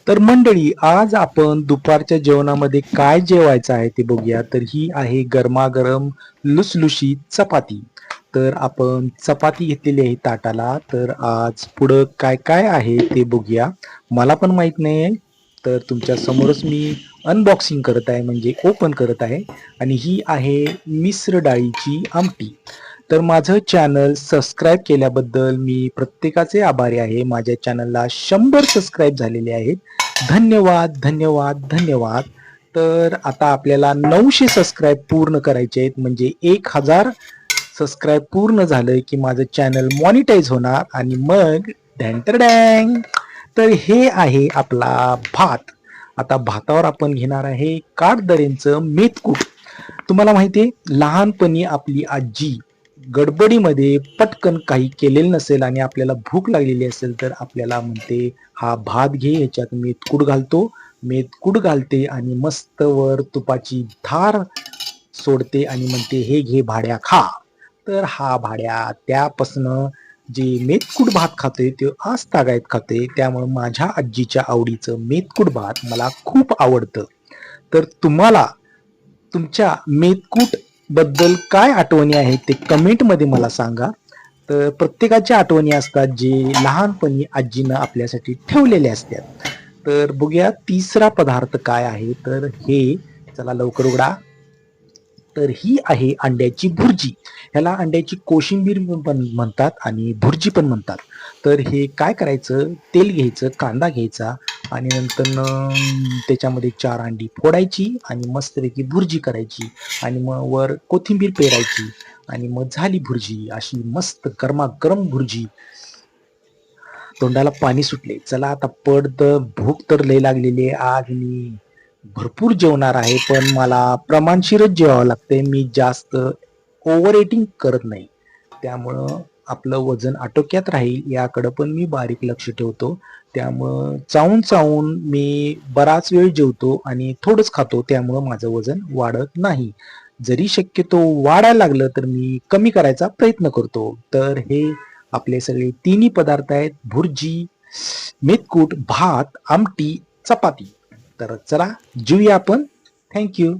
तर मंडळी, आज आपण दुपारच्या जेवणामध्ये काय जेवायचं आहे ते बघूया. तर ही आहे गरमागरम लुसलुशीत चपाती. तर आपण चपाती घेतलेली आहे ताटाला. तर आज पुढं काय काय आहे ते बघूया. मला पण माहित नाही, तर तुमच्या समोरच मी अनबॉक्सिंग करत आहे, म्हणजे ओपन करत आहे. आणि ही आहे मिश्र डाळीची आमटी. तर माझं चॅनल सबस्क्राईब केल्याबद्दल मी प्रत्येकाचे आभारी आहे. माझ्या चॅनलला 100 सबस्क्राईब झालेले आहेत. धन्यवाद, धन्यवाद, धन्यवाद. तर आता आपल्याला 900 सबस्क्राईब पूर्ण करायचे आहेत, म्हणजे 1000 सबस्क्राईब पूर्ण झालं की माझं चॅनल मॉनिटाईज होणार आणि मग डँग. तर हे आहे आपला भात. आता भातावर आपण घेणार आहे काठदरेंचं मेथकूट. तुम्हाला माहितीये, लहानपणी आपली आजी गडबडीमध्ये पटकन काही केलेलं नसेल आणि आपल्याला भूक लागलेली असेल, तर आपल्याला म्हणते, हा भात घे, ह्याच्यात मेथकूट घालतो. मेथकूट घालते आणि मस्त वर तुपाची धार सोडते आणि म्हणते, हे घे भाड्या, खा. तर हा भाड्या त्यापासनं जे मेथकूट भात खाते ते आज तागायत खाते. त्यामुळे माझ्या आजीच्या आवडीचं मेथकूट भात मला खूप आवडतं. तर तुम्हाला तुमच्या मेथकूट बद्दल काय आठवणी आहेत ते कमेंट मध्ये मला सांगा. तर प्रत्येकाच्या आठवणी असतात जे लहानपणी आजीनं आपल्यासाठी ठेवलेले असतात. तर बघूया तिसरा पदार्थ काय आहे. तर हे, चला लवकर उघडा. तर ही आहे अंड्याची भुर्जी. ह्याला अंड्याची कोशिंबीर पण म्हणतात आणि भुर्जी पण म्हणतात. तर हे काय करायचं, तेल घ्यायचं, कांदा घ्यायचा आणि नंतर त्याच्यामध्ये 4 अंडी फोडायची आणि मस्तपैकी भुर्जी करायची आणि मग वर कोथिंबीर पेरायची आणि मग झाली भुर्जी. अशी मस्त गरमागरम भुर्जी. तोंडाला पाणी सुटले. चला आता पडद, भूक तर लय लागलेली आहे. आज मी भरपूर जेवणार आहे, पण मला प्रमाणशीरच जेवावं लागतंय. मी जास्त ओव्हर इटिंग करत नाही. त्यामुळं आपलं वजन आटोक्यात राहील याकडं पण मी बारीक लक्ष ठेवतो. त्यामुळं चावून चावून मी बराच वेळ जेवतो आणि थोडंच खातो. त्यामुळं माझं वजन वाढत नाही. जरी शक्यतो वाढायला लागलं तर मी कमी करायचा प्रयत्न करतो. तर हे आपले सगळे तिन्ही पदार्थ आहेत: भुर्जी, मेथकूट, भात, आमटी, चपाती. तर चला जेऊया आपण. थँक्यू.